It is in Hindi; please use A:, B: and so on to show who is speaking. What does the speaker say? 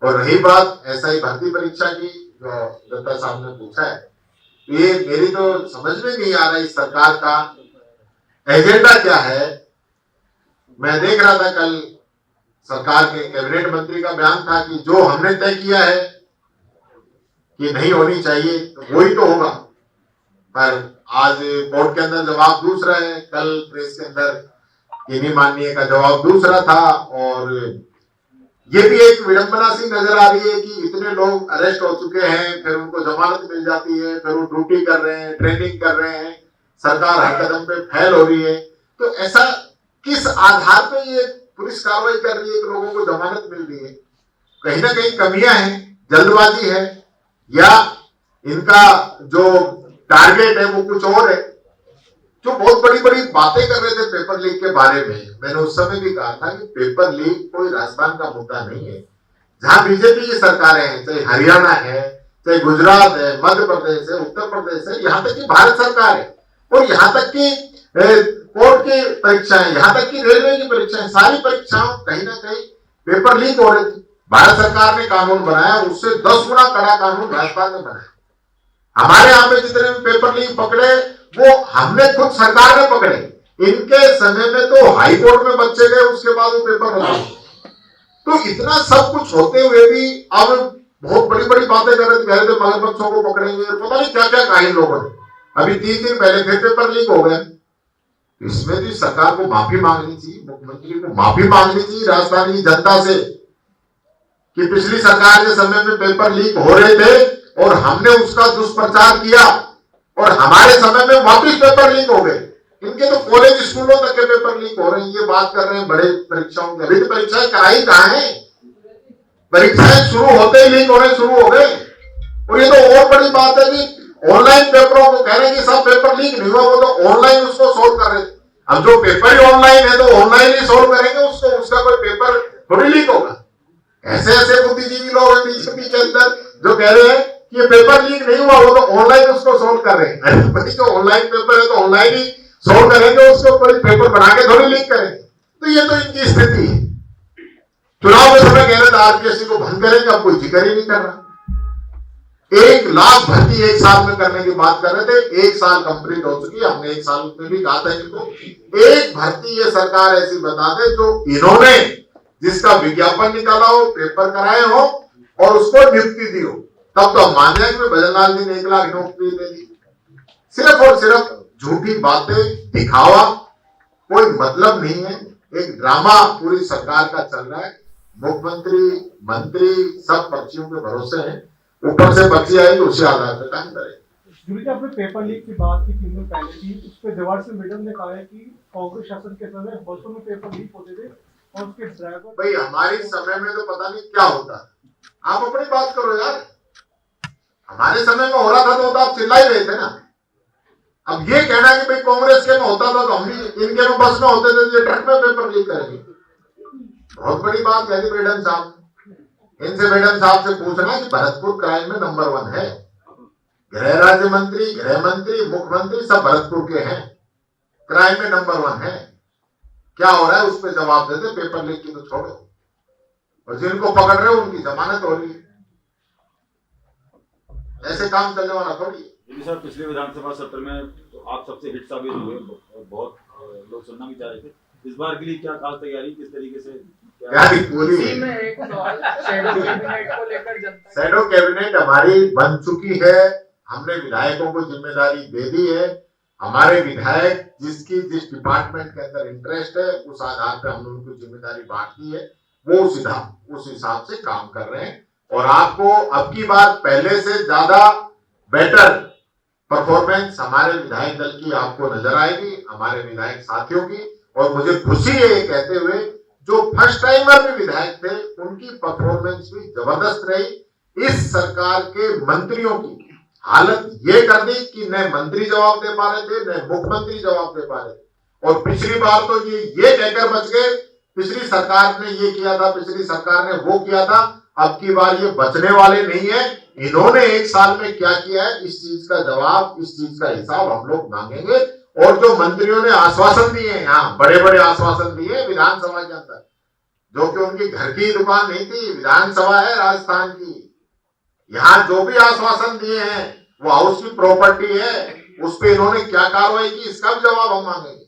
A: और रही बात SI भर्ती परीक्षा की जो दत्ता साहब ने पूछा है, ये मेरी तो समझ में नहीं आ रहा इस सरकार का एजेंडा क्या है। मैं देख रहा था कल सरकार के कैबिनेट मंत्री का बयान था कि जो हमने तय किया है कि नहीं होनी चाहिए तो वही तो होगा, पर आज कोर्ट के अंदर जवाब दूसरा है, कल प्रेस के अंदर इन्हीं माननीय का जवाब दूसरा था। और ये भी एक विडंबना सी नजर आ रही है कि इतने लोग अरेस्ट हो चुके हैं, फिर उनको जमानत मिल जाती है, फिर वो ड्यूटी कर रहे हैं, ट्रेनिंग कर रहे हैं, सरकार हर कदम पे फेल हो रही है। तो ऐसा किस आधार पे ये पुलिस कार्रवाई कर रही है कि लोगों को जमानत मिल रही है? कहीं ना कहीं कमियां हैं, जल्दबाजी है, या इनका जो टारगेट है वो कुछ और है। जो बहुत बड़ी बड़ी बातें कर रहे थे पेपर लीक के बारे में, मैंने उस समय भी कहा था कि पेपर लीक कोई राजस्थान का मुद्दा नहीं है। जहां बीजेपी की सरकारें हैं, चाहे हरियाणा है, चाहे गुजरात है, मध्य प्रदेश है, उत्तर प्रदेश है, यहाँ तक की भारत सरकार है, और यहाँ तक की कोर्ट की परीक्षाएं, यहाँ तक की रेलवे की परीक्षाएं, सारी परीक्षाओं कहीं ना कहीं पेपर लीक हो रही थी। भारत सरकार ने कानून बनाया, उससे 10 गुना कड़ा कानून राजस्थान ने बनाया। हमारे यहाँ पे जितने भी पेपर लीक पकड़े वो हमने खुद सरकार ने पकड़े। इनके समय में तो हाई कोर्ट में बच्चे गए, उसके बाद वो पेपर बनाए। तो इतना सब कुछ होते हुए भी अब बहुत बड़ी बड़ी बातें कर रहे थे, मगरमच्छों को पकड़ेंगे, पता नहीं क्या क्या कहा इन लोगों ने। अभी 3 दिन पहले फिर पेपर लीक हो गया। इसमें भी सरकार को माफी मांगनी चाहिए, मुख्यमंत्री को माफी मांगनी चाहिए राजस्थान की जनता से कि पिछली सरकार के समय में पेपर लीक हो रहे थे और हमने उसका दुष्प्रचार किया, और हमारे समय में वापिस पेपर लीक हो गए। इनके तो कॉलेज स्कूलों तक के पेपर लीक हो रहे हैं। ये बात कर रहे हैं बड़े परीक्षाओं की, अभी तो परीक्षाएं कराई कहां है? परीक्षाएं शुरू होते ही लीक होने शुरू हो गए। और ये तो और बड़ी बात है कि ऑनलाइन पेपरों को कह रहे हैं कि सब पेपर लीक नहीं हुआ, वो तो ऑनलाइन उसको सोल्व कर रहे थे। अब जो पेपर ही ऑनलाइन है तो ऑनलाइन ही सोल्व करेंगे उसको, उसका कोई पेपर थोड़ी लीक होगा। ऐसे ऐसे बुद्धिजीवी लोग हैं बीजेपी के अंदर जो कह रहे हैं कि ये पेपर लीक नहीं हुआ, वो तो ऑनलाइन उसको सोल्व कर रहे हैं। भाई जो ऑनलाइन पेपर है तो ऑनलाइन ही सोल्व करेंगे उसको, कोई पेपर बना के थोड़ी लीक करेंगे। तो ये तो इनकी स्थिति है। चुनाव के समय कह रहे थे आरपीएससी को भंग करेंगे, अब कोई जिक्र ही नहीं कर रहा। 1 लाख भर्ती 1 साल में करने की बात कर रहे थे, 1 साल कंप्लीट हो चुकी है। हमने 1 साल में भी कहा था इनको एक भर्ती ये सरकार ऐसी बता दे जो इन्होंने जिसका विज्ञापन निकाला हो, पेपर कराए हो और उसको नियुक्ति दी हो, तब तो हम मान जाएंगे कि भजनलाल जी ने 1 लाख नौकरी दे दी। सिर्फ और सिर्फ झूठी बातें, दिखावा, कोई मतलब नहीं है। एक ड्रामा पूरी सरकार का चल रहा है। मुख्यमंत्री, मंत्री सब पर्चियों के भरोसे हैं, ऊपर से पर्ची आएगी उसी आधार पर काम करेंगे।
B: आपने पेपर लीक की बात की 3 दिन पहले की, उस पर देवार सिंह मैडम ने कहा है कि कांग्रेस शासन के समय बसों में पेपर लीक होते थे और उसके ड्राइवर।
A: भाई हमारे समय में तो पता नहीं क्या होता, आप अपनी बात करो यार। हमारे समय में हो रहा था तो आप चिल्ला ही रहे थे ना। अब ये कहना कि भाई कांग्रेस के में होता था तो हम भी इनके में बस में होते थे, ये ट्रक में पेपर लीक करेंगे, बहुत बड़ी बात कह दी मैडम साहब। इनसे मैडम साहब से पूछना कि भरतपुर क्राइम में नंबर 1 है। गृह राज्य मंत्री, गृह मंत्री, मुख्यमंत्री सब भरतपुर के हैं, क्राइम में नंबर 1 है। क्या हो रहा है उस पर जवाब देते, पेपर लीक की तो छोड़ो, और जिनको पकड़ रहे हो उनकी जमानत हो रही है। ऐसे काम चलने वाला थोड़ी है।
C: सर पिछले विधानसभा सत्र में तो आप सबसे हिट साबित हुए और बहुत लोग सुनना भी चाह रहे थे। इस बार के लिए क्या खास तैयारी, किस तरीके से
A: शैडो कैबिनेट हमारी बन चुकी है। हमने विधायकों को जिम्मेदारी दे दी है। हमारे विधायक जिसकी जिस डिपार्टमेंट के अंदर इंटरेस्ट है उस आधार पर हमने उनको जिम्मेदारी बांट दी है, वो सीधा उस हिसाब से काम कर रहे हैं। और आपको अब की बार पहले से ज्यादा बेटर परफॉर्मेंस हमारे विधायक दल की आपको नजर आएगी, हमारे विधायक साथियों की। और मुझे खुशी है ये कहते हुए जो फर्स्ट टाइमर भी विधायक थे उनकी परफॉर्मेंस भी जबरदस्त रही। इस सरकार के मंत्रियों की हालत ये कर दी कि न मंत्री जवाब दे पा रहे थे, न मुख्यमंत्री जवाब दे पा रहे थे। और पिछली बार तो ये कहकर बच गए पिछली सरकार ने ये किया था, पिछली सरकार ने वो किया था। अब की बार ये बचने वाले नहीं है। इन्होंने 1 साल में क्या किया है, इस चीज का जवाब, इस चीज का हिसाब हम लोग मांगेंगे। और जो मंत्रियों ने आश्वासन दिए, यहाँ बड़े बड़े आश्वासन दिए विधानसभा के अंदर, जो कि उनकी घर की दुकान नहीं थी, विधानसभा है राजस्थान की। यहाँ जो भी आश्वासन दिए हैं वो हाउस की प्रॉपर्टी है, उस पे इन्होंने क्या कार्रवाई की, इसका भी जवाब हम मांगेंगे।